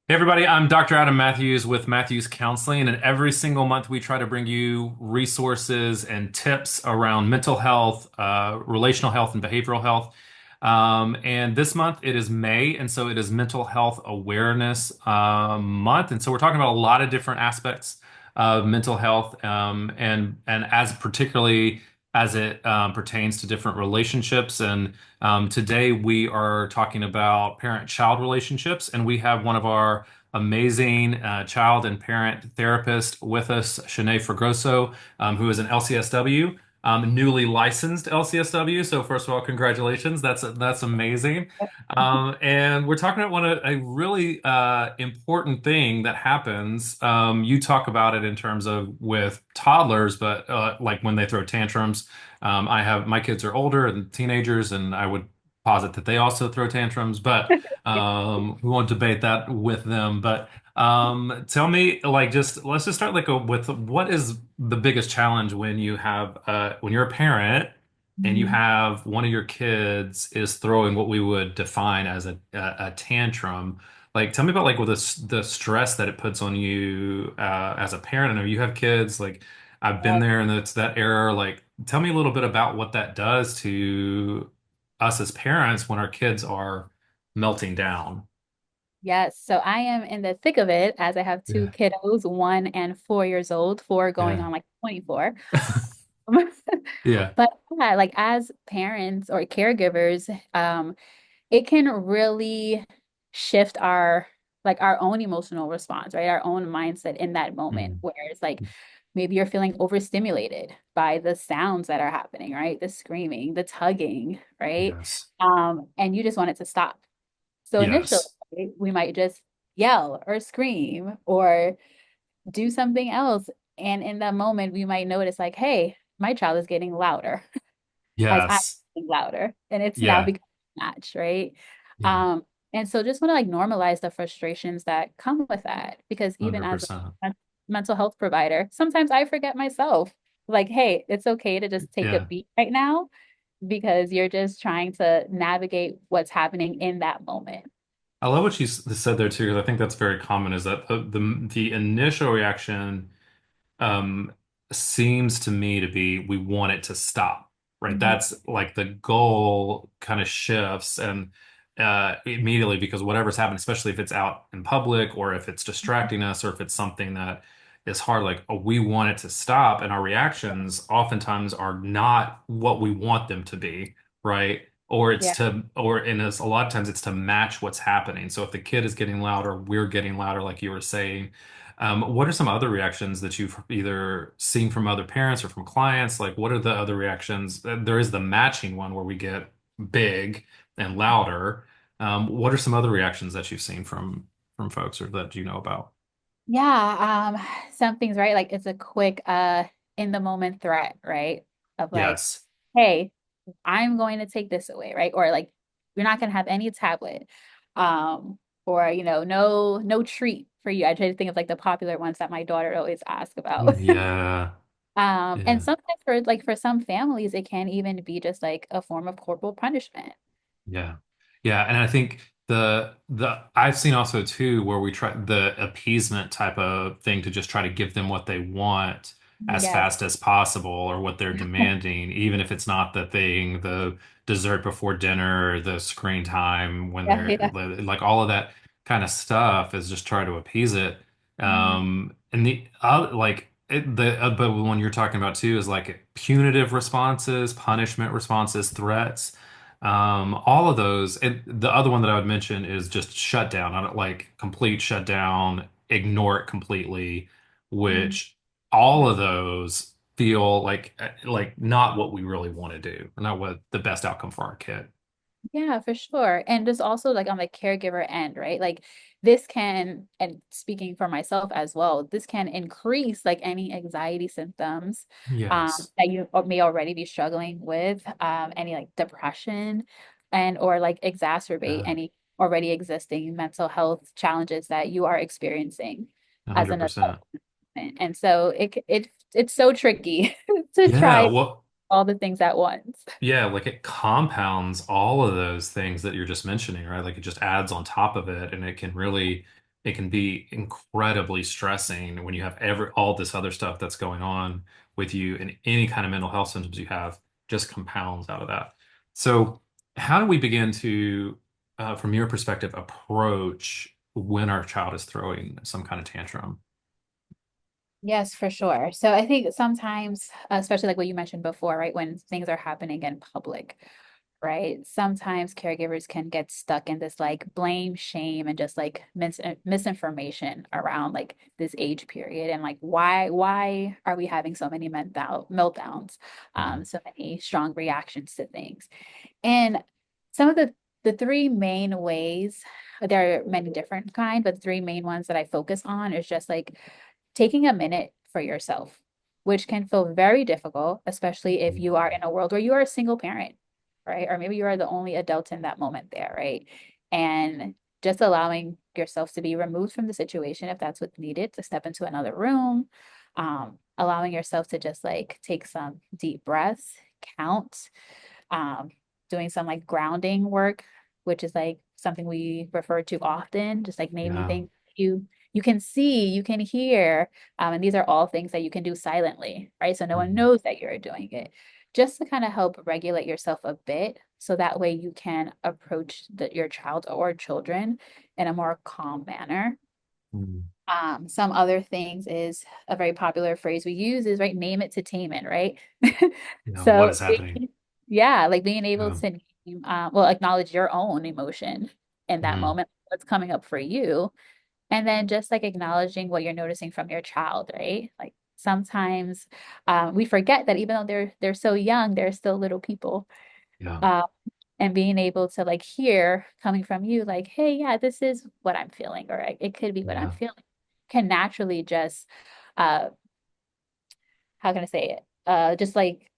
Hey everybody, I'm Dr. Adam Mathews with Mathews Counseling, and every single month we try to bring you resources and tips around mental health, relational health, and behavioral health. And this month it is May, and so it is Mental Health Awareness Month, and so we're talking about a lot of different aspects of mental health, and as particularly as it pertains to different relationships. And today we are talking about parent-child relationships, and we have one of our amazing child and parent therapist with us, Shanae Fragoso, who is an LCSW, newly licensed LCSW. So first of all, congratulations. That's amazing. And we're talking about a really important thing that happens. You talk about it in terms of with toddlers, but like when they throw tantrums. I have my kids are older and teenagers, and I would posit that they also throw tantrums, but we won't debate that with them. But tell me, like, just let's just start like with what is the biggest challenge when you have when you're a parent and you Mhm. have one of your kids is throwing what we would define as a tantrum. Like, tell me about like with the stress that it puts on you as a parent. I know you have kids. Like, I've been there, and it's that era. Like, tell me a little bit about what that does to us as parents when our kids are melting down. Yes, so I am in the thick of it as I have two Yeah. kiddos, 1 and 4 years old, four going Yeah. on like 24. Yeah. But yeah, like as parents or caregivers, it can really shift our own emotional response, right? Our own mindset in that moment, Mm. where it's like maybe you're feeling overstimulated by the sounds that are happening, right? The screaming, the tugging, right? Yes. And you just want it to stop. So initially, Yes. right, we might just yell or scream or do something else. And in that moment, we might notice, like, hey, my child is getting louder as I'm Yes. getting louder. And it's now Yeah. becoming a match, right? Yeah. Um, and so just want to like normalize the frustrations that come with that. Because even as 100%. a mental health provider, sometimes I forget myself. Like, hey, it's okay to just take a Yeah. beat right now because you're just trying to navigate what's happening in that moment. I love what you said there too, because I think that's very common, is that the initial reaction um, seems to me to be we want it to stop, right? Mhm. That's like the goal kind of shifts and immediately because whatever's happened, especially if it's out in public or if it's distracting us or if it's something that is hard, like oh, we want it to stop, and our reactions oftentimes are not what we want them to be, right? Or it's Yeah. to, or in a lot of times it's to match what's happening. So if the kid is getting louder, we're getting louder, like you were saying. What are some other reactions that you've either seen from other parents or from clients? Like, what are the other reactions? There is the matching one where we get big and louder. What are some other reactions that you've seen from folks or that you know about? Yeah, some things, right? Like it's a quick in the moment threat, right? Of like, Yes. hey, I'm going to take this away, right? Or like you're not gonna have any tablet. Or no treat for you. I try to think of like the popular ones that my daughter always asks about. Yeah. And Yeah. sometimes for some families, it can even be just like a form of corporal punishment. Yeah. Yeah, and I think the I've seen also too where we try the appeasement type of thing to just try to give them what they want as Yes. fast as possible or what they're demanding, even if it's not the thing, the dessert before dinner, the screen time when Yeah, they're yeah. like all of that kind of stuff is just try to appease it. Mhm. And the like the but one you're talking about too is like punitive responses, punishment responses, threats. All of those, and the other one that I would mention is just shutdown. I don't like complete shutdown, ignore it completely, Mhm. which all of those feel like not what we really want to do, or not what the best outcome for our kid. Yeah, for sure. And just also like on the caregiver end, right? Like this can, and speaking for myself as well, this can increase like any anxiety symptoms Yes. that you may already be struggling with, any like depression and or like exacerbate Yeah, any already existing mental health challenges that you are experiencing as an 100%. adult. And so it's so tricky to Yeah, try well, all the things at once. yeah, like it compounds all of those things that you're just mentioning, right? Like it just adds on top of it, and it can really it can be incredibly stressing when you have all this other stuff that's going on with you, and any kind of mental health symptoms you have just compounds out of that. So, how do we begin to, from your perspective, approach when our child is throwing some kind of tantrum? Yes, for sure. So I think sometimes, especially like what you mentioned before, right, when things are happening in public, right? Sometimes caregivers can get stuck in this like blame, shame, and just like misinformation around like this age period and like why are we having so many meltdowns, Mhm. so many strong reactions to things. And some of the three main ways, there are many different kind, but the three main ones that I focus on is just like taking a minute for yourself, which can feel very difficult, especially if you are in a world where you are a single parent, right? Or maybe you are the only adult in that moment there, right? And just allowing yourself to be removed from the situation if that's what's needed, to step into another room, allowing yourself to just like take some deep breaths, count, um, doing some like grounding work, which is like something we refer to often, just like naming Yeah. things you can see, you can hear, and these are all things that you can do silently, right? So no one Mhm. knows that you're doing it, just to kind of help regulate yourself a bit, so that way you can approach your child or children in a more calm manner. Mhm. Some other things is a very popular phrase we use is right, name it to tame it, right? What So is happening? yeah, like being able Yeah. to well, acknowledge your own emotion in that Mhm. moment, what's coming up for you, and then just like acknowledging what you're noticing from your child, right? Like sometimes we forget that even though they're so young, they're still little people. Yeah. Uh, and being able to like hear coming from you, like, hey, yeah, this is what I'm feeling, or it could be what I'm Yeah. feeling, can naturally just uh how can I say it? Just like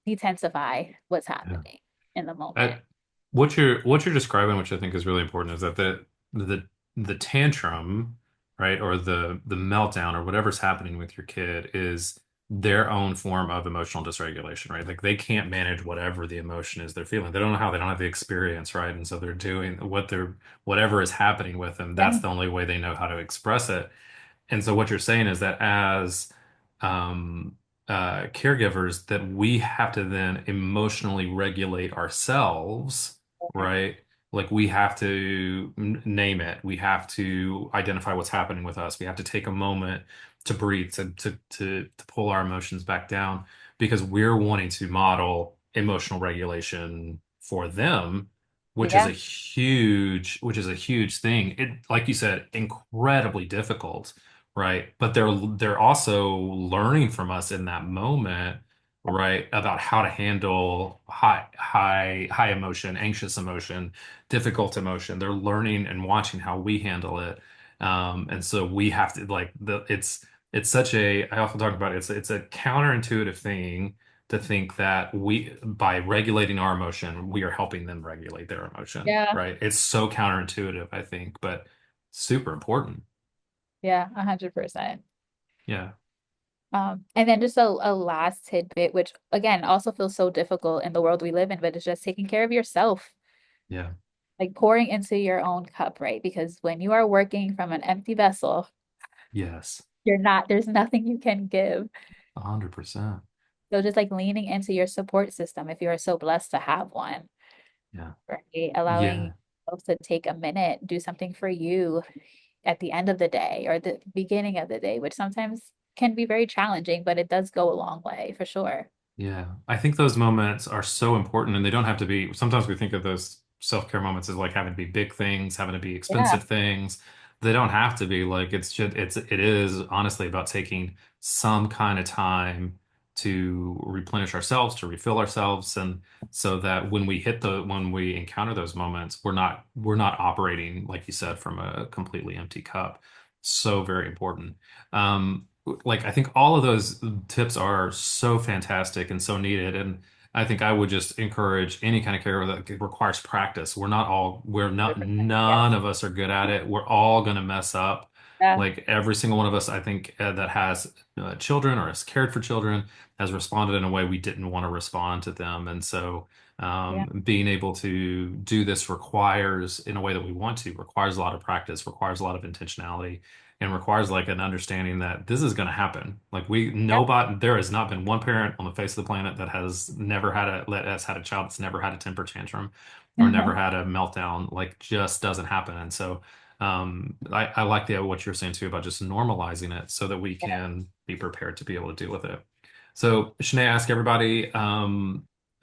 detoxify what's Yeah. happening in the moment. I, what you're describing, which I think is really important, is that the tantrum, right, or the meltdown or whatever's happening with your kid is their own form of emotional dysregulation, right? Like they can't manage whatever the emotion is they're feeling. They don't know how, they don't have the experience, right? And so they're doing whatever is happening with them, Yeah. that's the only way they know how to express it. And so what you're saying is that as um, caregivers, that we have to then emotionally regulate ourselves, right? Like we have to name it. We have to identify what's happening with us. We have to take a moment to breathe, to pull our emotions back down because we're wanting to model emotional regulation for them, Yeah. which is a huge thing. It, like you said, incredibly difficult, right? But they're also learning from us in that moment, right? About how to handle high emotion, anxious emotion, difficult emotion. They're learning and watching how we handle it. And so we have to like it's such a, I often talk about it, it's a counterintuitive thing to think that we, by regulating our emotion, we are helping them regulate their emotion, Yeah. right? It's so counterintuitive, I think, but super important. Yeah, 100%. Yeah. And then just a last tidbit, which again also feels so difficult in the world we live in, but it's just taking care of yourself, Yeah. like pouring into your own cup, right? Because when you are working from an empty vessel, Yes. there's nothing you can give. 100%. So just like leaning into your support system, if you are so blessed to have one, Yeah. right? Allowing Yeah. yourself to take a minute, do something for you at the end of the day or the beginning of the day, which sometimes can be very challenging, but it does go a long way for sure. Yeah, I think those moments are so important and they don't have to be, sometimes we think of those self-care moments as like having to be big things, having to be Yeah. expensive things. They don't have to be. Like it is honestly about taking some kind of time to replenish ourselves, to refill ourselves, and so that when we encounter those moments, we're not operating, like you said, from a completely empty cup. So very important. Like I think all of those tips are so fantastic and so needed. And I think I would just encourage any kind of care that requires practice. We're not, Yes. none of us are good at it. We're all going to mess up. Yeah. Like every single one of us, I think, that has children or has cared for children has responded in a way we didn't want to respond to them. And so Yeah. being able to do this requires, in a way that we want to, requires a lot of practice, requires a lot of intentionality, and requires like an understanding that this is going to happen. Like Yeah. there has not been one parent on the face of the planet that has never had has had a child that's never had a temper tantrum or never had a meltdown. Like just doesn't happen. And so I like what you're saying too about just normalizing it so that we Yeah. can be prepared to be able to deal with it. So, Shanae, ask everybody at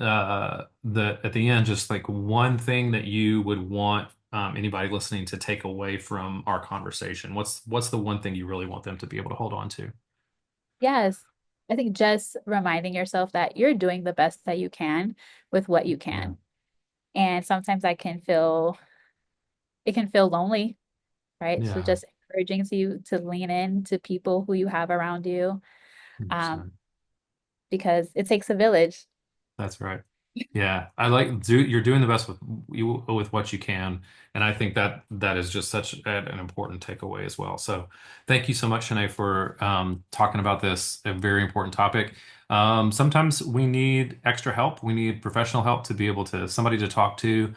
the end, just like one thing that you would want anybody listening to take away from our conversation. What's the one thing you really want them to be able to hold on to? Yes. I think just reminding yourself that you're doing the best that you can with what you Yeah. can. And sometimes it can feel lonely, right? So Yeah. just encouraging you to lean in to people who you have around you, um, 100%. because it takes a village. That's right. Yeah, you're doing the best with what you can, and I think that that is just such an important takeaway as well. So, thank you so much, Shanae, for talking about this a very important topic. Sometimes we need extra help. We need professional help to be able to somebody to talk to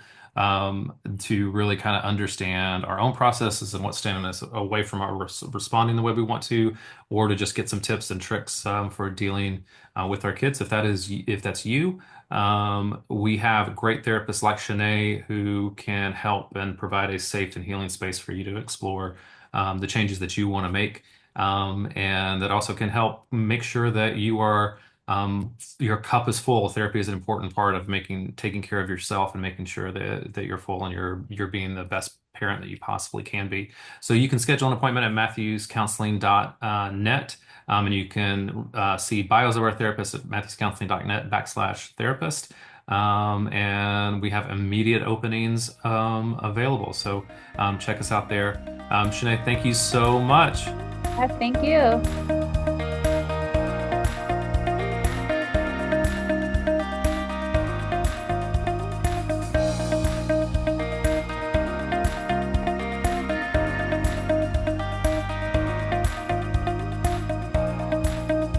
really kind of understand our own processes and what's standing us away from our responding the way we want to, or to just get some tips and tricks for dealing with our kids. If that's you. We have great therapists like Shanae who can help and provide a safe and healing space for you to explore the changes that you want to make, and that also can help make sure that your cup is full. Therapy is an important part of taking care of yourself and making sure that you're full and you're being the best parent that you possibly can be. So you can schedule an appointment at mathewscounseling.net. And you can see bios of our therapists at mathewscounseling.net/therapist. And we have immediate openings available. So check us out there. Shanae, thank you so much. Yes, thank you.